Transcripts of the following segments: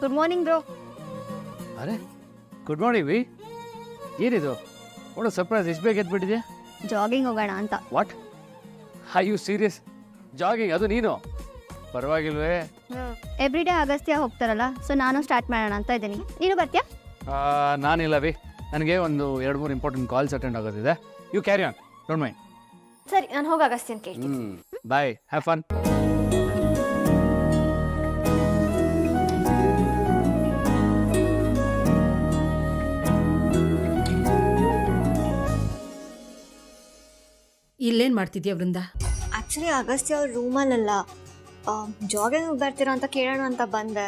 Good morning bro. ಅರೆ good morning ವಿ. ಏನಿದು ಒಳ್ಳೆ ಸರ್ಪ್ರೈಸ್, ಎಷ್ಟು ಬೇಗ ಎದ್ಬಿಟ್ಟಿದ್ಯಾ? ಜಾಗಿಂಗ್ ಹೋಗೋಣ ಅಂತ. What, I you serious? Jogging, ಅದು ನೀನು? ಪರವಾಗಿಲ್ವೇ? ಎವ್ರಿ ಡೇ ಅಗಸ್ತ್ಯ ಹೋಗ್ತಾರಲ್ಲ, ಸೊ ನಾನು ಸ್ಟಾರ್ಟ್ ಮಾಡೋಣ ಅಂತ ಇದ್ದೀನಿ. ನೀನು ಬರ್ತೀಯಾ? ನಾನಿಲ್ಲ ವಿ, ನನಗೆ ಒಂದು 2-3 ಇಂಪಾರ್ಟೆಂಟ್ ಕಾಲ್ಸ್ ಅಟೆಂಡ್ ಆಗೋದಿದೆ. You carry on, don't mind. ಸರಿ, ನಾನು ಹೋಗಿ ಅಗಸ್ತ್ಯನ ಕೇಳ್ತೀನಿ. Bye, have fun. ಇಲ್ಲೇನು ಮಾಡ್ತಿದ್ಯಾ ವೃಂದ? ಆ್ಯಕ್ಚುಲಿ ಅಗಸ್ತ್ಯ ಅವ್ರ ರೂಮಲ್ಲ, ಜಾಗಿಂಗ್ ಬರ್ತೀರಾ ಅಂತ ಕೇಳೋಣ ಅಂತ ಬಂದೆ,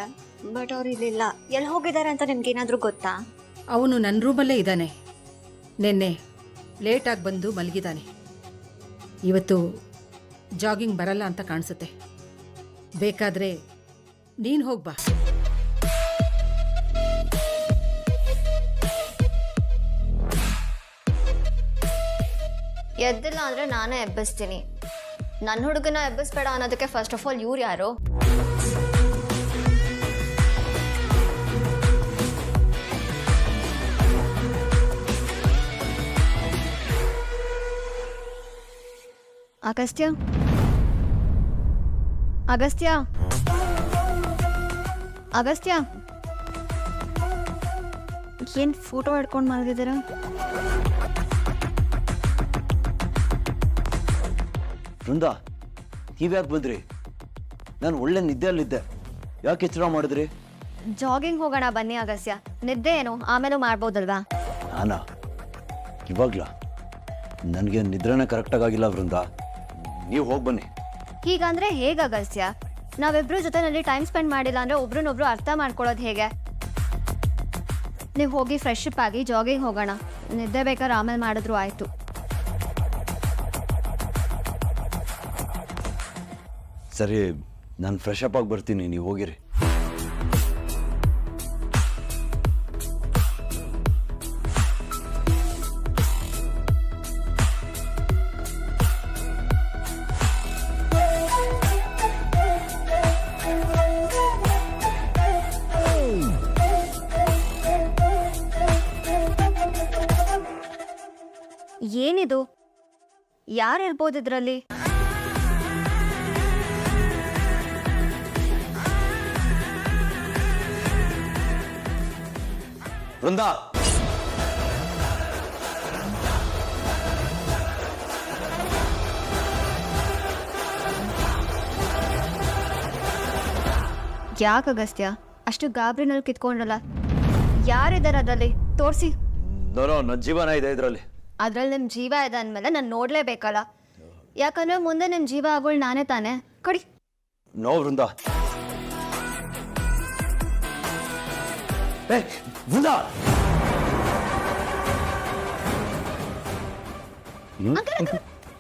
ಬಟ್ ಅವ್ರು ಇಲ್ಲಿಲ್ಲ. ಎಲ್ಲಿ ಹೋಗಿದ್ದಾರೆ ಅಂತ ನಿಮ್ಗೆ ಏನಾದರೂ ಗೊತ್ತಾ? ಅವನು ನನ್ನ ರೂಮಲ್ಲೇ ಇದ್ದಾನೆ. ನಿನ್ನೆ ಲೇಟಾಗಿ ಬಂದು ಮಲಗಿದ್ದಾನೆ. ಇವತ್ತು ಜಾಗಿಂಗ್ ಬರಲ್ಲ ಅಂತ ಕಾಣಿಸುತ್ತೆ. ಬೇಕಾದರೆ ನೀನು ಹೋಗ್ಬಾ. ಎದ್ದಿಲ್ಲ ಅಂದರೆ ನಾನೇ ಎಬ್ಬಿಸ್ತೀನಿ. ನನ್ನ ಹುಡುಗನ ಎಬ್ಬಿಸ್ಬೇಡ ಅನ್ನೋದಕ್ಕೆ ಫಸ್ಟ್ ಆಫ್ ಆಲ್ ಇವ್ರು ಯಾರು? ಅಗಸ್ತ್ಯ, ಅಗಸ್ತ್ಯ, ಅಗಸ್ತ್ಯ, ಏನು ಫೋಟೋ ಹಿಡ್ಕೊಂಡು ಮಲಗಿದ್ದೀರಾ? ವೃಂದ, ನೀವ್ಯಾಕೆ ಬಂದ್ರಿ? ನಾನು ಒಳ್ಳೆ ನಿದ್ದೆಯಲ್ಲಿದ್ದೆ, ಯಾಕೆ ಎಚ್ಚರ ಮಾಡಿದ್ರಿ? ಜಾಗಿಂಗ್ ಹೋಗೋಣ ಬನ್ನಿ ಅಗಸ್ತ್ಯ. ನಿದ್ದೆ ಏನು ಆಮೇಲೂ ಮಾಡ್ಬೋದಲ್ವಾ? ನಾನಾ ಇವಾಗ್ಲ? ನನಗೆ ನಿದ್ರೆನೇ ಕರೆಕ್ಟಾಗಿಲ್ಲ ವೃಂದ, ನೀವು ಹೋಗಿ ಬನ್ನಿ. ಹೀಗಂದ್ರೆ ಹೇಗೆ ಅಗಸ್ತ್ಯ? ನಾವಿಬ್ರು ಜೊತೆನಲ್ಲಿ ಟೈಮ್ ಸ್ಪೆಂಡ್ ಮಾಡಿಲ್ಲ ಅಂದ್ರೆ ಒಬ್ರನ್ನೊಬ್ರು ಅರ್ಥ ಮಾಡ್ಕೊಳ್ಳೋದು ಹೇಗೆ? ನೀವು ಹೋಗಿ ಫ್ರೆಶ್ ಅಪ್ ಆಗಿ ಜಾಗಿಂಗ್ ಹೋಗೋಣ. ನಿದ್ದೆ ಬೇಕಾದ್ರೆ ಆಮೇಲೆ ಮಾಡಿದ್ರು ಆಯ್ತು. ಸರಿ, ನಾನು ಫ್ರೆಶ್ ಅಪ್ ಆಗಿ ಬರ್ತೀನಿ, ನೀವು ಹೋಗಿರಿ. ಏನಿದು? ಯಾರು ಇರ್ಬೋದು ಇದರಲ್ಲಿ? ವೃಂದ, ಯಾಕೆ ಅಗಸ್ತ್ಯ ಅಷ್ಟು ಗಾಬರಿನಲ್ಲಿ ಕಿತ್ಕೊಂಡ್ರಲ್ಲ? ಯಾರಿದ್ದಾರೆ ಅದರಲ್ಲಿ? ತೋರಿಸಿ. ನನ್ನ ಜೀವನ ಇದೆ ಇದರಲ್ಲಿ. ಅದ್ರಲ್ಲಿ ನಿಮ್ಮ ಜೀವ ಇದೆ ಅಂದಮೇಲೆ ನಾನು ನೋಡಲೇಬೇಕಲ್ಲ, ಯಾಕಂದ್ರೆ ಮುಂದೆ ನಿಮ್ಮ ಜೀವ ಆಗೋಳು ನಾನೇ ತಾನೆ. ಕೊಡಿ. ನೋ ವೃಂದ. ವೃಂದ,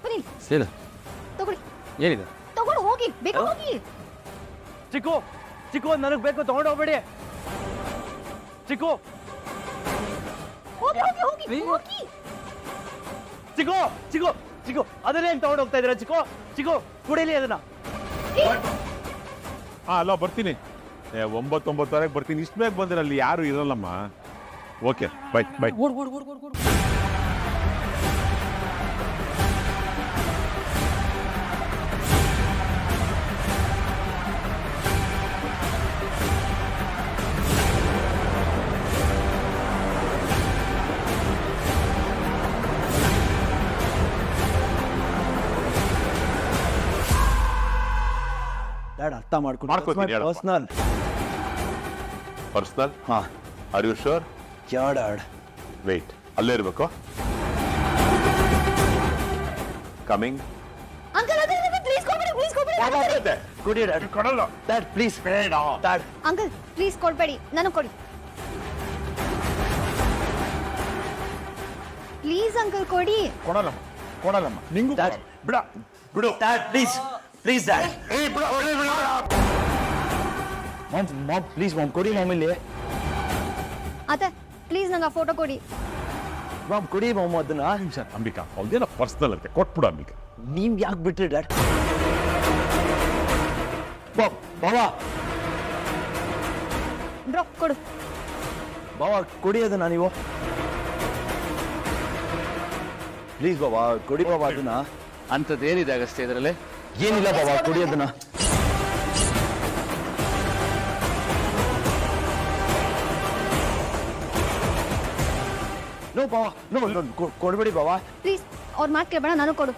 ಬನ್ನಿ, ಸೇಲು ತಗೊಳ್ಳಿ. ಏನಿದೆ? ತಗೊಂಡು ಹೋಗಿ, ಬೇಗ ಹೋಗಿ. ಚಿಕ್ಕು, ಚಿಕ್ಕು, ನನಗೆ ಬೇಕು, ತಗೊಂಡು ಹೋಗ್ಬೇಡಿ. ಚಿಕ್ಕು, ಹೋಗಿ ಹೋಗಿ ಹೋಗಿ ಹೋಗಿ. ಚಿಕ್ಕು, ಚಿಕ್ಕು, ಚಿಕ್ಕು, ಅದನ್ನೇ ಹೆಂಗೆ ತಗೊಂಡು ಹೋಗ್ತಾ ಇದ್ದೀರಾ? ಚಿಕ್ಕು, ಚಿಕ್ಕು, ಕುಡೀಲಿ ಅದನ್ನ. ಅಲ್ಲ, ಬರ್ತೀನಿ. 9:09 ಬರ್ತೀನಿ. ಇಷ್ಟು ಬೇಗ ಬಂದ್ರೆ ಅಲ್ಲಿ ಯಾರು ಇರಲ್ಲಮ್ಮ. Okay, bye bye. ಡ್ಯಾಡ್, ಅರ್ಥ ಮಾಡ್ಕೊತೀನಿ, ಹೇಳಪ್ಪ. ಪರ್ಸನಲ್. ಪರ್ಸನಲ್? ಹಾ. Are you sure? Yeah dad. Wait, ಅಲ್ಲೇ ಇರಬೇಕು. ಕಮಿಂಗ್. ಅಂಕಲ್, ಪ್ಲೀಸ್ ಕೊಡ್ಬೇಡಿ, ಪ್ಲೀಸ್ ಕೊಡ್ಬೇಡಿ. ಕೊಡಿ ಡ್ಯಾಡ್. ಕೊಡಲ್ಲ ಡ್ಯಾಡ್ ಪ್ಲೀಸ್. ಬೇಡ ಡ್ಯಾಡ್. ಅಂಕಲ್ ಪ್ಲೀಸ್ ಕೊಡ್ಬೇಡಿ, ನನಗೆ ಕೊಡಿ ಪ್ಲೀಸ್. ಅಂಕಲ್ ಕೊಡಿ. ಕೊಡಲ್ಲಮ್ಮ, ಕೊಡಲ್ಲಮ್ಮ. ನಿಂಗೂ ಡ್ಯಾಡ್. ಬಿಡ, ಬಿಡು dad please, please dad. Mom please, mom ಕೊಡಿ. ಮಾಮ್ ಇಲ್ಲಿ. ಅತ್ತೆ ಪ್ಲೀಸ್ ನಂಗೆ ಆ ಫೋಟೋ ಕೊಡಿ. ಮಾಮ್ ಕೊಡಿ ಮಾಮ್ ಅದನ್ನ. ನಿಮಿಷ ಅಂಬಿಕಾ, ಅವ್ದೇನೋ ಪರ್ಸನಲ್ ಅಂತೆ, ಕೊಟ್ಬಿಡು ಅಂಬಿಕಾ. ನೀವ್ ಯಾಕೆ ಬಿಟ್ರಿ ಡ್ಯಾಡ್? ಬಾಬಾ ಬ್ರೋ ಕೊಡು. ಬಾವ ಕೊಡಿ ಅದನ್ನ ನೀವು ಪ್ಲೀಸ್ ಬಾಬಾ ಕೊಡಿ ಬಾಬಾ ಅದನ್ನ. ಅಂಥದ್ದೇನಿದೆ ಅಗಸ್ತ್ಯ ಇದರಲ್ಲಿ? ಏನಿಲ್ಲ ಬಾಬಾ ಕೊಡಿ ಅದನ್ನ. No Bawa no ಕೊಡ್ಬೇಡಿ Bawa. Please ಅವ್ರ ಮಾತು ಕೇಳಬೇಡ, ನಾನು ಕೊಡು.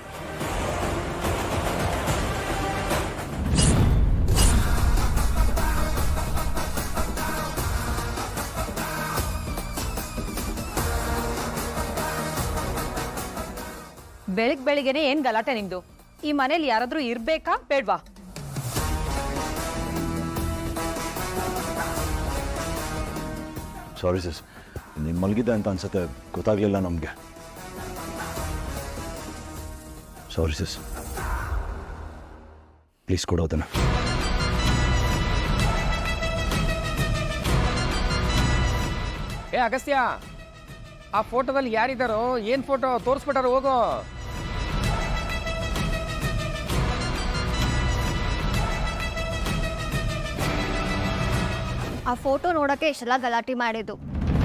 ಬೆಳಿಗ್ಗೆನೆ ಏನ್ ಗಲಾಟೆ ನಿಮ್ದು? ಈ ಮನೇಲಿ ಯಾರಾದ್ರೂ ಇರ್ಬೇಕಾ ಬೇಡ್ವಾ? ಸಾರಿ ಸಿಸ್, ನೀನು ಮಲಗಿದ್ದೆ ಅಂತ ಅನ್ಸುತ್ತೆ, ಗೊತ್ತಾಗ್ಲಿಲ್ಲ ನಮಗೆ. ಸಾರಿ ಸಿಸ್, ಪ್ಲೀಸ್ ಕೊಡೋದನ್ನ. ಏ ಅಗಸ್ತ್ಯ, ಆ ಫೋಟೋದಲ್ಲಿ ಯಾರಿದ್ದಾರೋ, ಏನ್ ಫೋಟೋ ತೋರಿಸ್ಬಿಟ್ಟಾರೋ ಹೋಗೋ. ಆ ಫೋಟೋ ನೋಡೋಕ್ಕೆ ಇಷ್ಟೆಲ್ಲ ಗಲಾಟೆ ಮಾಡಿದ್ದು.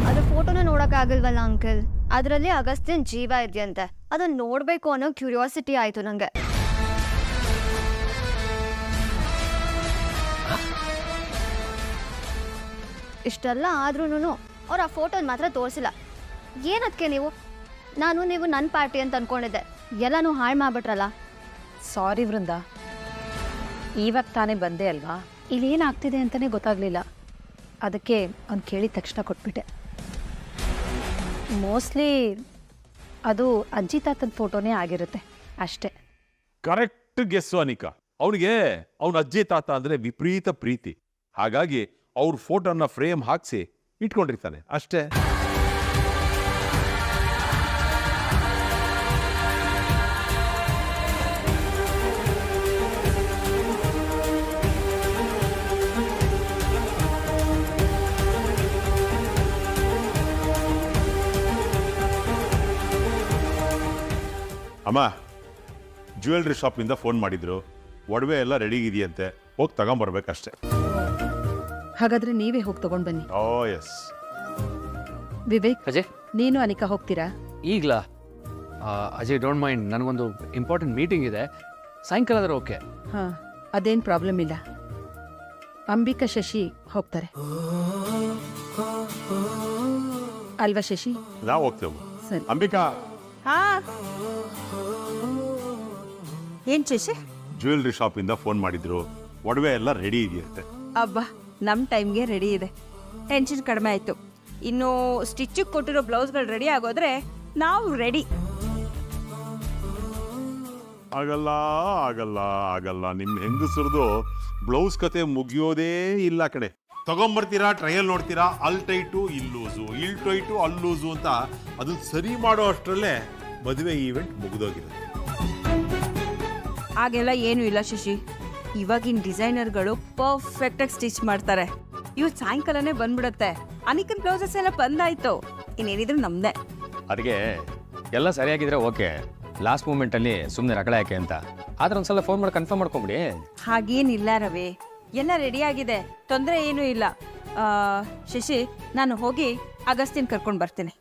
ಅದು ಫೋಟೋನ ನೋಡೋಕ್ಕಾಗಲ್ವಲ್ಲ ಅಂಕಲ್? ಅದರಲ್ಲಿ ಅಗಸ್ತ್ಯನ್ ಜೀವ ಇದೆಯಂತೆ. ಅದನ್ನ ನೋಡಬೇಕು ಅನ್ನೋ ಕ್ಯೂರಿಯಾಸಿಟಿ ಆಯಿತು ನನಗೆ. ಇಷ್ಟೆಲ್ಲ ಆದ್ರೂ ಅವ್ರು ಆ ಫೋಟೋನ ಮಾತ್ರ ತೋರಿಸಿಲ್ಲ. ಏನದಕ್ಕೆ ನೀವು ನನ್ನ ಪಾರ್ಟಿ ಅಂತ ಅನ್ಕೊಂಡಿದ್ದೆ, ಎಲ್ಲನೂ ಹಾಳು ಮಾಡ್ಬಿಟ್ರಲ್ಲ. ಸಾರಿ ವೃಂದ, ಇವಾಗ ತಾನೇ ಬಂದೆ ಅಲ್ವಾ, ಇಲ್ಲೇನಾಗ್ತಿದೆ ಅಂತಲೇ ಗೊತ್ತಾಗಲಿಲ್ಲ. ಅದಕ್ಕೆ ಅವ್ನು ಕೇಳಿದ ತಕ್ಷಣ ಕೊಟ್ಬಿಟ್ಟೆ. ಮೋಸ್ಟ್ಲಿ ಅದು ಅಜ್ಜಿ ತಾತನ ಫೋಟೋನೇ ಆಗಿರುತ್ತೆ ಅಷ್ಟೇ. Correct guess Anika. ಅವನಿಗೆ ಅವನ ಅಜ್ಜಿ ತಾತ ಅಂದ್ರೆ ವಿಪರೀತ ಪ್ರೀತಿ. ಹಾಗಾಗಿ ಅವ್ರ ಫೋಟೋನ ಫ್ರೇಮ್ ಹಾಕ್ಸಿ ಇಟ್ಕೊಂಡಿರ್ತಾನೆ ಅಷ್ಟೇ. ಅಮ್ಮ, ಜ್ಯುವೆಲ್ರಿ ಶಾಪಿಂದ ಫೋನ್ ಮಾಡಿದ್ರು, ಒಡವೆ ಎಲ್ಲ ರೆಡಿ ಇದೆಯಂತೆ, ಹೋಗಿ ತಗೊಂಬರ್ಬೇಕಷ್ಟೇ. ಹಾಗಾದ್ರೆ ನೀವೇ ಹೋಗಿ ತಗೊಂಡ್ ಬನ್ನಿ. ಓ ಎಸ್. ವಿವೇಕ್, ಅಜಯ್, ನೀನು ಅನಿಕಾ ಹೋಗ್ತೀರಾ? ಈಗಲಾ? ಅಜಯ್ ಡೋಂಟ್ ಮೈಂಡ್, ನನಗೊಂದು ಇಂಪಾರ್ಟೆಂಟ್ ಮೀಟಿಂಗ್ ಇದೆ, ಸಾಯಂಕಾಲ ಆದ್ರೆ ಓಕೆ. ಹಾ, ಅದೇನು ಪ್ರಾಬ್ಲಮ್ ಇಲ್ಲ. ಅಂಬಿಕಾ ಶಶಿ ಹೋಗ್ತಾರೆ ಅಲ್ವಾ ಶಶಿ? ನಾವು ಹೋಗ್ತೇವೆ. ಸರಿ. ಅಂಬಿಕಾ, ಹಾ ಏನ್ ಶಶಿ? ಜ್ಯುವೆಲ್ರಿ ಶಾಪಿಂದ ಫೋನ್ ಮಾಡಿದ್ರು, ಒಡವೆ ಎಲ್ಲ ರೆಡಿ ಇದೆಯಂತೆ. ಅಬ್ಬಾ, ನಮ್ಮ ಟೈಮ್ಗೆ ರೆಡಿ ಇದೆ. ಟೆನ್ಷನ್ ಕಡಿಮೆ ಆಯಿತು. ಇನ್ನು ಸ್ಟಿಚ್ಚಿಗೆ ಕೊಟ್ಟಿರೋ ಬ್ಲೌಸ್ಗಳು ರೆಡಿ ಆಗೋದ್ರೆ ನಾವು ರೆಡಿ. ಆಗಲ್ಲ ಆಗಲ್ಲ ಆಗಲ್ಲ, ನಿಮ್ಮ ಹೆಂಗಸರದು ಬ್ಲೌಸ್ ಕತೆ ಮುಗಿಯೋದೇ ಇಲ್ಲ ಕಡೆ. ತಗೊಂಬರ್ತೀರಾ, ಟ್ರಯಲ್ ನೋಡ್ತೀರಾ, ಅಲ್ಲಿ ಟೈಟು ಇಲ್ಲಿ ಲೂಸು, ಇಲ್ಲಿ ಟೈಟು ಅಲ್ಲಿ ಲೂಸು ಅಂತ ಅದನ್ನ ಸರಿ ಮಾಡೋ ಅಷ್ಟರಲ್ಲೇ ಮದುವೆ ಈವೆಂಟ್ ಮುಗಿದೋಗಿರುತ್ತೆ. ಆಗೆಲ್ಲ ಏನೂ ಇಲ್ಲ ಶಶಿ. ಇವಾಗಿನ ಡಿಸೈನರ್ಗಳು ಪರ್ಫೆಕ್ಟಾಗಿ ಸ್ಟಿಚ್ ಮಾಡ್ತಾರೆ. ಇವತ್ತು ಸಾಯಂಕಾಲನೇ ಬಂದ್ಬಿಡುತ್ತೆ. ಅನಿಕನ್ ಬ್ಲೌಸಸ್ ಎಲ್ಲ ಬಂದಾಯ್ತು, ಇನ್ನೇನಿದ್ರು ನಮ್ದೇ. ಅದಕ್ಕೆ ಎಲ್ಲ ಸರಿಯಾಗಿದ್ರೆ ಓಕೆ, ಲಾಸ್ಟ್ ಮೂಮೆಂಟಲ್ಲಿ ಸುಮ್ಮನೆ ರಗಳೆ ಯಾಕೆ ಅಂತ. ಆದ್ರೆ ಒಂದ್ಸಲ ಫೋನ್ ಮಾಡಿ ಕನ್ಫರ್ಮ್ ಮಾಡ್ಕೊಂಬಿಡಿ. ಹಾಗೇನಿಲ್ಲ ರವಿ, ಎಲ್ಲ ರೆಡಿ ಆಗಿದೆ, ತೊಂದರೆ ಏನೂ ಇಲ್ಲ. ಶಶಿ, ನಾನು ಹೋಗಿ ಅಗಸ್ತಿನ ಕರ್ಕೊಂಡು ಬರ್ತೀನಿ.